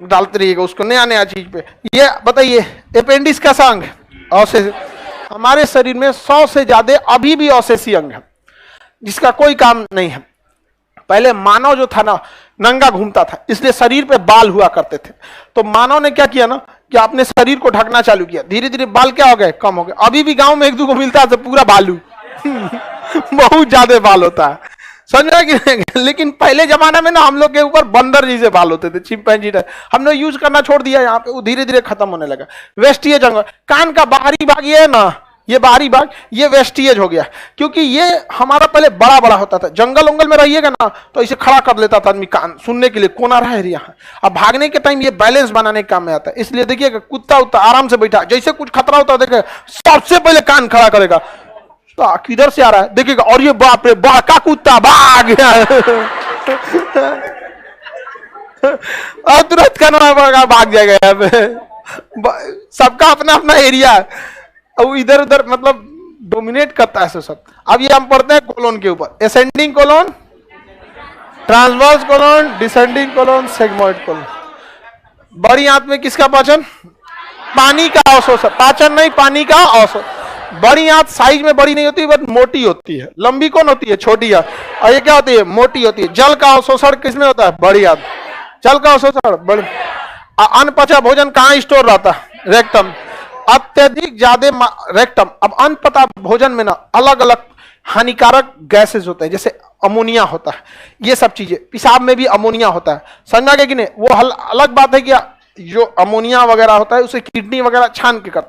डालते रहिएगा, उसको नया नया चीज पे। ये बताइए, अपेंडिक्स का अंग अवशेषी। हमारे शरीर में 100 से ज्यादा अभी भी अवशेषी अंग है जिसका कोई काम नहीं है। पहले मानव जो था ना, नंगा घूमता था, इसलिए शरीर पे बाल हुआ करते थे। तो मानव ने क्या किया ना कि अपने शरीर को ढकना चालू किया। धीरे धीरे बाल क्या हो गए? कम हो गए। अभी भी गांव में एक दो को मिलता है तो पूरा बालू बहुत ज्यादा बाल होता है, समझ रहे कि? लेकिन पहले जमाने में ना हम लोग के ऊपर बंदर जैसे बाल होते थे, चिंपैंजी टाइप। हमने यूज करना छोड़ दिया, यहाँ पे वो धीरे धीरे खत्म होने लगा। वेस्टिएज अंग, कान का बाहरी भाग ये है ना, ये बाहरी भाग, ये वेस्टिएज हो गया। क्योंकि ये हमारा पहले बड़ा बड़ा होता था। जंगल उंगल में रहिएगा ना तो इसे खड़ा कर लेता था आदमी कान सुनने के लिए, कोना रहा है यहाँ। अब भागने के टाइम ये बैलेंस बनाने के काम में आता है। इसलिए देखिएगा, कुत्ता उत्ता आराम से बैठा, जैसे कुछ खतरा होता है देखे सबसे पहले कान खड़ा करेगा, तो किधर से आ रहा है देखिएगा, और ये बाप रे बाप का कुत्ता भाग गया और तुरंत कानून भाग जाएगा। यहाँ पे सबका अपना अपना एरिया, अब इधर उधर मतलब डोमिनेट करता है सब। अब ये हम पढ़ते हैं कोलोन के ऊपर, ascending colon, transverse colon, descending colon, sigmoid colon. बड़ी आंत में किसका पाचन? पानी का अवशोषण। पाचन नहीं, पानी का अवशोषण। बड़ी आंत साइज में बड़ी नहीं होती, बट मोटी होती है। लंबी कौन होती है? छोटी आंत। और ये क्या होती है? मोटी होती है। जल का अवशोषण किसमें होता है? बड़ी आंत। जल का अवशोषण बड़ी। अनपचा भोजन कहाँ स्टोर रहता है? रेक्टम। अत्यधिक ज्यादा रेक्टम। अब अनपचा भोजन में ना अलग अलग हानिकारक गैसेस होते हैं, जैसे अमोनिया होता है, ये सब चीजें। पेशाब में भी अमोनिया होता है, समझा गया कि नहीं? वो अलग बात है कि जो अमोनिया वगैरह होता है उसे किडनी वगैरह छान के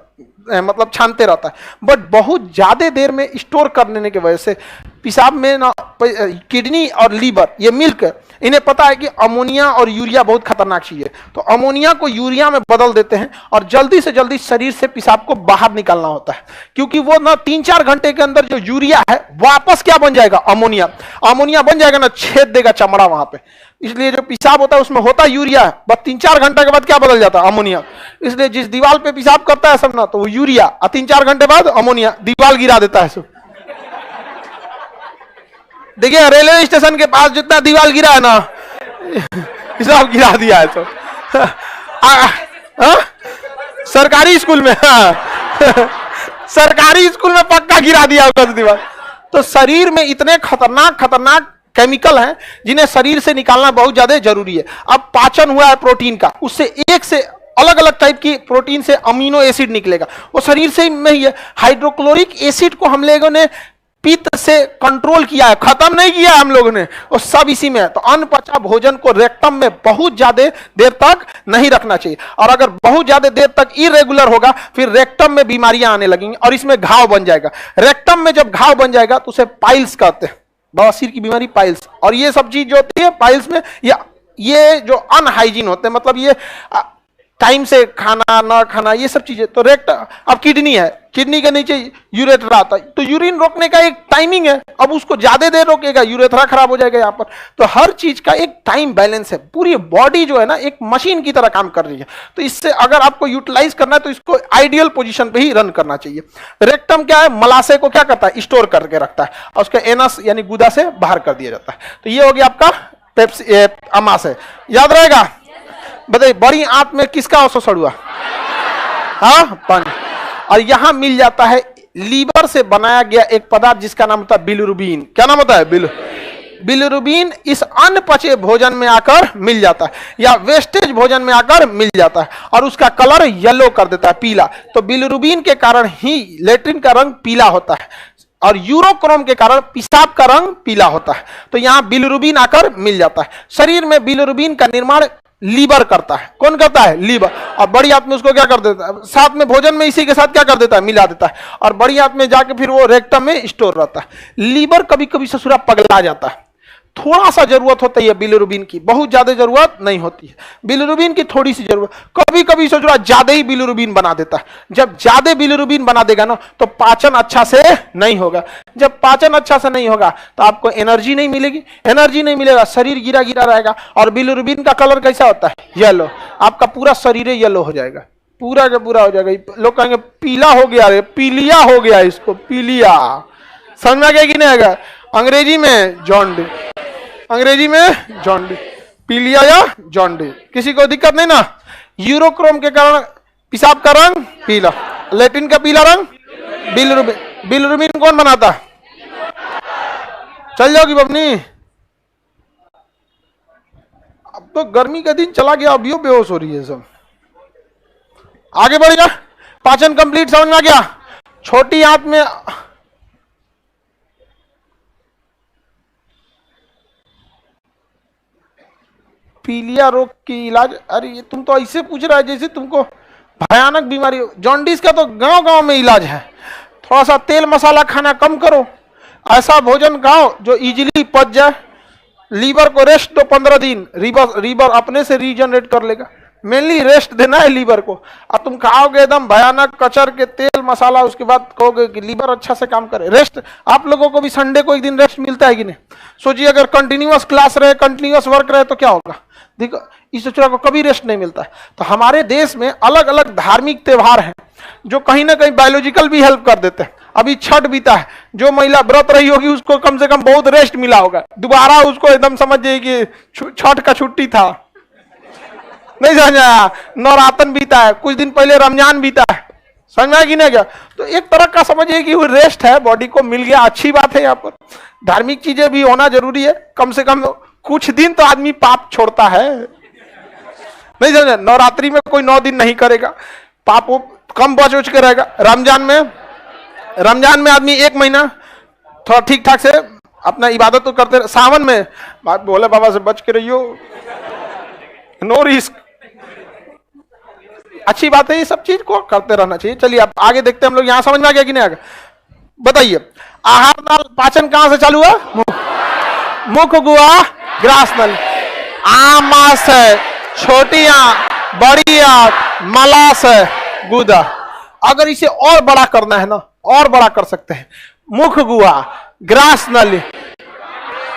मतलब छानते रहता है, बट बहुत ज्यादा देर में स्टोर करने की वजह से पेशाब में ना किडनी और लीवर, ये मिल्क, इन्हें पता है कि अमोनिया और यूरिया बहुत खतरनाक चीज है। तो अमोनिया को यूरिया में बदल देते हैं और जल्दी से जल्दी शरीर से पेशाब को बाहर निकालना होता है, क्योंकि वो ना 3-4 घंटे के अंदर जो यूरिया है वापस क्या बन जाएगा? अमोनिया। अमोनिया बन जाएगा ना, छेद देगा चमड़ा वहां पे। इसलिए जो पेशाब होता है उसमें होता यूरिया है, बस 3-4 घंटे के बाद क्या बदल जाता है? अमोनिया। इसलिए जिस दीवार पे पेशाब करता है सब ना, तो वो यूरिया, और 3-4 घंटे बाद अमोनिया, दीवार गिरा देता है सब। देखिए रेलवे स्टेशन के पास जितना दीवार गिरा है ना, सब गिरा दिया है सब। सरकारी स्कूल में, सरकारी स्कूल में पक्का गिरा दिया होगा दीवार। तो शरीर में इतने खतरनाक खतरनाक केमिकल हैं जिन्हें शरीर से निकालना बहुत ज्यादा जरूरी है। अब पाचन हुआ है प्रोटीन का, उससे 1 से अलग अलग टाइप की प्रोटीन से अमीनो एसिड निकलेगा, वो शरीर से में ही है। हाइड्रोक्लोरिक एसिड को हम लोगों ने पित्त से कंट्रोल किया है, खत्म नहीं किया हम लोगों ने, वो सब इसी में है। तो अनपचा भोजन को रेक्टम में बहुत ज्यादा देर तक नहीं रखना चाहिए, और अगर बहुत ज्यादा देर तक इरेगुलर होगा फिर रेक्टम में बीमारियां आने लगेंगी और इसमें घाव बन जाएगा। रेक्टम में जब घाव बन जाएगा तो उसे पाइल्स कहते हैं, बवासीर की बीमारी पाइल्स। और ये सब चीज जो होती है पाइल्स में, ये जो अनहाइजीन होते हैं, मतलब ये टाइम से खाना ना खाना, ये सब चीजें। तो रेक्ट, अब किडनी है, किडनी के नीचे यूरेथ्रा आता है, तो यूरिन रोकने का एक टाइमिंग है, अब उसको ज्यादा देर रोकेगा यूरेथ्रा खराब हो जाएगा यहाँ पर। तो हर चीज का एक टाइम बैलेंस है, पूरी बॉडी जो है ना एक मशीन की तरह काम कर रही है। तो इससे अगर आपको यूटिलाइज करना है तो इसको आइडियल पोजीशन पे ही रन करना चाहिए। रेक्टम क्या है, मलाशय को क्या करता है, स्टोर करके रखता है, और उसका एनस यानी गुदा से बाहर कर दिया जाता है। तो ये हो गया आपका पेप्सी अमाशय, याद रहेगा। बताइए बड़ी आंत में किसका औसत हुआ, हाँ पानी। और यहां मिल जाता है लीवर से बनाया गया एक पदार्थ जिसका नाम होता है बिलिरुबिन। क्या नाम होता है, बिलिरुबिन। इस अनपचे भोजन में आकर मिल जाता है या वेस्टेज भोजन में आकर मिल जाता है और उसका कलर येलो कर देता है, पीला। तो बिलिरुबिन के कारण ही लेट्रिन का रंग पीला होता है और यूरोक्रोम के कारण पेशाब का रंग पीला होता है। तो यहां बिलिरुबिन आकर मिल जाता है। शरीर में बिलिरुबिन का निर्माण लीवर करता है। कौन करता है, लीवर। और बड़ी आंत में उसको क्या कर देता है, साथ में भोजन में इसी के साथ क्या कर देता है, मिला देता है, और बड़ी आंत में जाके फिर वो रेक्टम में स्टोर रहता है। लीवर कभी कभी ससुरा पगला जाता है, थोड़ा सा जरूरत होता है बिलिरुबिन की, बहुत ज्यादा जरूरत नहीं होती है बिलिरुबिन की, थोड़ी सी जरूरत। कभी कभी ससुरा ज्यादा ही बिलिरुबिन बना देता है। जब ज्यादा बिलिरुबिन बना देगा ना तो पाचन अच्छा से नहीं होगा। जब पाचन अच्छा से नहीं होगा तो आपको एनर्जी नहीं मिलेगी, एनर्जी नहीं मिलेगा, शरीर गिरा गिरा रहेगा। और बिलिरुबिन का कलर कैसा होता है, येलो। आपका पूरा शरीर येलो हो जाएगा, पूरा का पूरा हो जाएगा। लोग कहेंगे पीला हो गया, रे पीलिया हो गया, इसको पीलिया। समझ में आ गया कि नहीं आएगा। अंग्रेजी में जॉन्डिस, अंग्रेजी में जॉन्डिस, पीलिया या जॉन्डिस। किसी को दिक्कत नहीं ना। यूरोक्रोम के कारण पेशाब का रंग पीला, लेटिन का पीला रंग बिलिरुबिन। बिलिरुबिन कौन बनाता है, चल जाओगी बबनी। अब तो गर्मी का दिन चला गया, अभी बेहोश हो रही है सब। आगे बढ़ेगा, पाचन कंप्लीट समझ में आ गया। छोटी आंत में पीलिया रोग की इलाज, अरे ये तुम तो ऐसे पूछ रहा है जैसे तुमको भयानक बीमारी हो। जॉन्डिस का तो गांव गांव में इलाज है। थोड़ा सा तेल मसाला खाना कम करो, ऐसा भोजन खाओ जो इजीली पच जाए। लीवर को रेस्ट दो 15 दिन, लीवर अपने से रीजनरेट कर लेगा। मेनली रेस्ट देना है लीवर को। अब तुम खाओगे एकदम भयानक कचर के तेल मसाला, उसके बाद कहोगे कि लीवर अच्छा से काम करे। रेस्ट, आप लोगों को भी संडे को एक दिन रेस्ट मिलता है कि नहीं। सोचिए अगर कंटिन्यूअस क्लास रहे, कंटिन्यूअस वर्क रहे तो क्या होगा। देखो इस चुरा को कभी रेस्ट नहीं मिलता है। तो हमारे देश में अलग अलग धार्मिक त्योहार हैं जो कहीं ना कहीं बायोलॉजिकल भी हेल्प कर देते हैं। अभी छठ बीता है, जो महिला व्रत रही होगी उसको कम से कम बहुत रेस्ट मिला होगा। दोबारा उसको एकदम समझ जाइए कि छठ का छुट्टी था, नहीं समझा। नवरातन बीता है, कुछ दिन पहले रमजान बीता है, समझ में कि नहीं गया। तो एक तरह का समझिए कि वो रेस्ट है, बॉडी को मिल गया, अच्छी बात है। यहाँ पर धार्मिक चीजें भी होना जरूरी है, कम से कम कुछ दिन तो आदमी पाप छोड़ता है, नहीं समझा। नवरात्रि में कोई 9 दिन नहीं करेगा, पाप कम बच उच के रहेगा। रमजान में आदमी 1 महीना थोड़ा ठीक ठाक से अपना इबादत तो करते। सावन में बोले बाबा से बच के रहियो, नो रिस्क, अच्छी बात है। ये सब चीज को करते रहना चाहिए। चलिए अब आगे देखते हैं हम लोग। यहां समझ में आ गया कि नहीं आ गया, बताइए। आहार नाल पाचन कहां से चालू हुआ, मुख गुहा ग्रास नल, आमाशय, छोटी आंत, बड़ी आंत, मलाशय, गुदा। अगर इसे और बड़ा करना है ना, और बड़ा कर सकते हैं। मुख गुहा, ग्रास नली,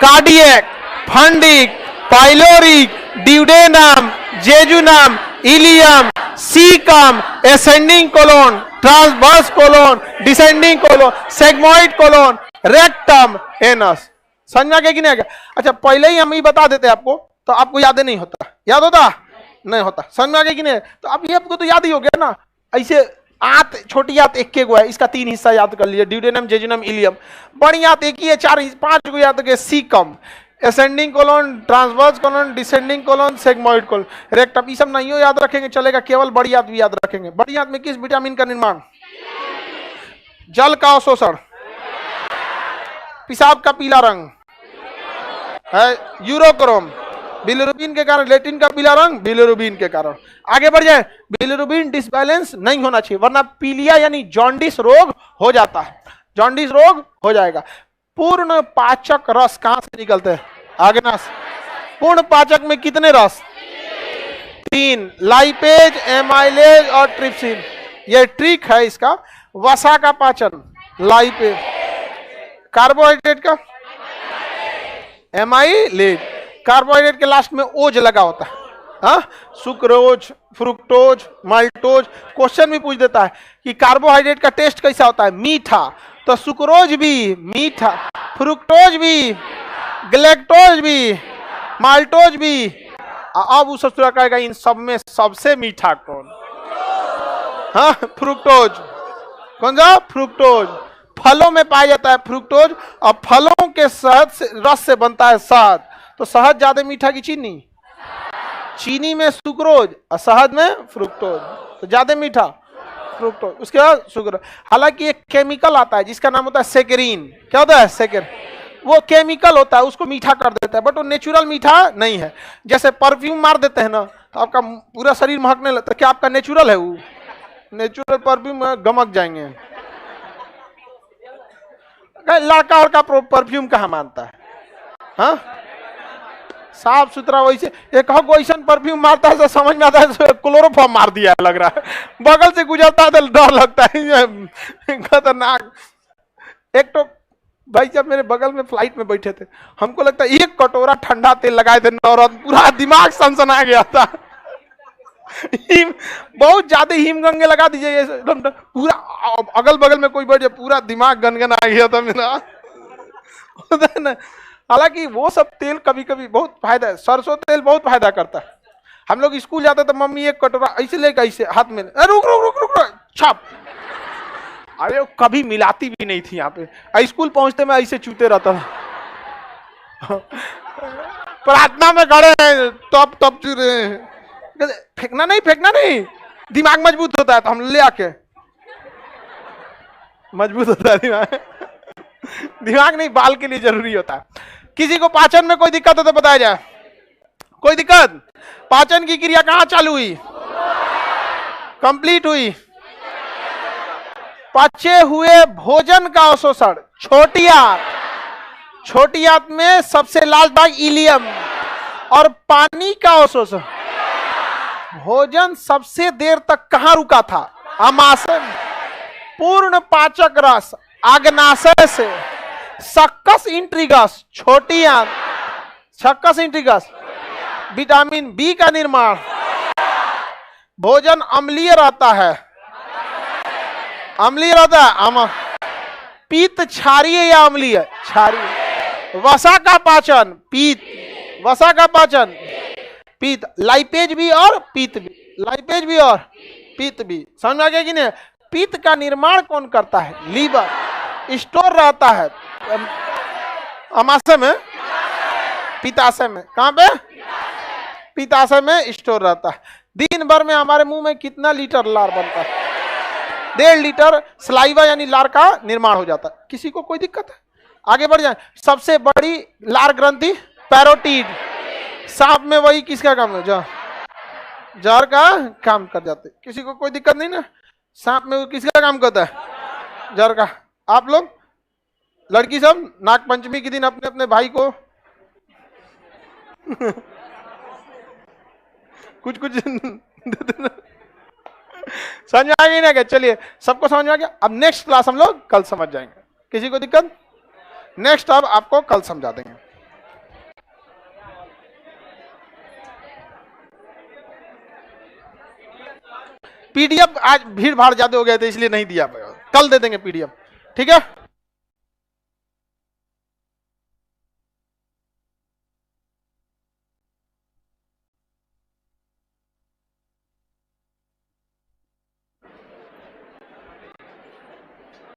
cardiac, fundic, pyloric, duodenum, jejunum, ileum, caecum, ascending colon, transverse colon, descending colon, sigmoid colon, rectum, anus. समझ गया कि नहीं आ गया। अच्छा पहले ही हम ये बता देते आपको तो आपको याद नहीं होता, याद होता नहीं होता। समझ में आ गया कि नहीं। तो अब ये आपको तो याद ही हो गया ना। ऐसे आंत, छोटी आंत एक गो है, इसका 3 हिस्सा याद कर लिए, ड्यूडेनम, जेजुनम, इलियम। बड़ी आंत एक ही है, 4 5 गो याद है, caecum, ascending colon, transverse colon, descending colon, sigmoid colon, rectum, ये सब नहीं हो याद रखेंगे चलेगा, केवल बड़ी आंत भी याद रखेंगे। बड़ी आंत में किस विटामिन का निर्माण? जल का अवशोषण, पेशाब का पीला रंग है यूरोक्रोम, बिलिरुबिन के कारण, लेटिन का पीला रंग बिलिरुबिन के कारण। आगे बढ़ जाए, बिलिरुबिन डिसबैलेंस नहीं होना चाहिए वरना पीलिया यानी जॉन्डिस रोग हो जाता है, जॉन्डिस रोग हो जाएगा। पूर्ण पाचक रस कहां से निकलते हैं? आग्नाशय। पूर्ण पाचक में कितने रस? 3, लाइपेज, एमाइलेज और ट्रिप्सिन। ये ट्रिक है इसका। वसा का पाचन लाइपेज, कार्बोहाइड्रेट का एमाइलेज, कार्बोहाइड्रेट के लास्ट में ओज लगा होता है, हाँ, सुक्रोज, फ्रुक्टोज, माल्टोज। क्वेश्चन भी पूछ देता है कि कार्बोहाइड्रेट का टेस्ट कैसा होता है? मीठा, तो सुक्रोज भी मीठा, फ्रुक्टोज भी, ग्लैक्टोज भी, माल्टोज भी। अब उस ससुरा कहेगा इन सब में सबसे मीठा कौन? हाँ, फ्रुक्टोज। कौन सा? फ्रुक्टोज। फलों में पाया जाता है फ्रुक्टोज, और फलों के शहद से, रस से बनता है शहद। तो शहद ज्यादा मीठा की चीनी? चीनी में सुक्रोज और शहद में फ्रुक्टोज, तो ज्यादा मीठा फ्रुक्टोज। उसके बाद सुक्रोज। हालांकि एक केमिकल आता है जिसका नाम होता है सेकेरिन। क्या होता है? सेकेरिन। वो केमिकल होता है, उसको मीठा कर देता है, बट वो नेचुरल मीठा नहीं है। जैसे परफ्यूम मार देते हैं ना तो आपका पूरा शरीर महकने लगता है, क्या आपका नेचुरल है? वो नेचुरल परफ्यूम गमक जाएंगे। लड़का और का परफ्यूम कहाँ मानता है? हाँ, साफ सुथरा। वैसे एक वैसा परफ्यूम मारता है तो समझ में आता है क्लोरोफॉर्म मार दिया लग रहा है, बगल से गुजरता है तो डर लगता है, खतरनाक। एक तो भाई जब मेरे बगल में फ्लाइट में बैठे थे, हमको लगता है एक कटोरा ठंडा तेल लगाए थे नौरत्न, पूरा दिमाग सनसना गया था। बहुत ज्यादा हिमगंगे लगा दीजिए, पूरा अगल बगल में कोई बैठे पूरा दिमाग गनगन आ गया था मेरा। हालांकि वो सब तेल कभी कभी बहुत फायदा है, सरसों तेल बहुत फायदा करता है। हम लोग स्कूल जाते तो मम्मी एक कटोरा ऐसे लेकर ऐसे हाथ में, रुक रुक रुक रुक छाप। अरे कभी मिलाती भी नहीं थी यहाँ पे। स्कूल पहुंचते मैं ऐसे चूते रहता था। प्रार्थना में खड़े हैं तब तब चू रहे हैं। फेंकना नहीं, दिमाग मजबूत होता है तो हम ले आके मजबूत होता है दिमाग। दिमाग नहीं, बाल के लिए जरूरी होता है। किसी को पाचन में कोई दिक्कत हो तो बताया जाए। कोई दिक्कत? पाचन की क्रिया कहां चालू हुई? कंप्लीट हुई। पचे हुए भोजन का अवशोषण छोटी आंत, छोटी आंत में सबसे लास्ट भाग इलियम, और पानी का अवशोषण। भोजन सबसे देर तक कहां रुका था? आमाशय में। पूर्ण पाचक रस आग्नाशय से। सक्कस इंट्रिगस छोटी आंत, सक्कस इंट्रिगस विटामिन बी का निर्माण। भोजन अम्लीय रहता है, अम्लीय रहता है। पीत क्षारीय या अम्लीय? क्षारीय। वसा का पाचन पीत, वसा का पाचन पीत। लाइपेज भी और पीत भी, लाइपेज भी और पीत भी। समझ में आ गया कि नहीं? पीत का निर्माण कौन करता है? लीवर। स्टोर रहता है अमाशय में, पित्ताशय में। कहां पे? पित्ताशय में स्टोर रहता है। दिन भर में हमारे मुंह में कितना लीटर लार बनता है? 1.5 लीटर सलाइवा यानी लार का निर्माण हो जाता है। किसी को कोई दिक्कत है? आगे बढ़ जाए। सबसे बड़ी लार ग्रंथि पैरोटीड। सांप में वही किसका काम है? जहर का काम कर जाते। किसी को कोई दिक्कत नहीं ना? सांप में वो किसका काम करता है? जहर का। आप लोग लड़की सब नाग पंचमी के दिन अपने अपने भाई को कुछ कुछ समझ में आ गई ना? क्या? चलिए, सबको समझ में आ गया। अब नेक्स्ट क्लास हम लोग कल समझ जाएंगे। किसी को दिक्कत? नेक्स्ट अब आपको कल समझा देंगे। पीडीएफ आज भीड़ भाड़ ज्यादा हो गया था इसलिए नहीं दिया, कल दे देंगे पीडीएफ। ठीक है।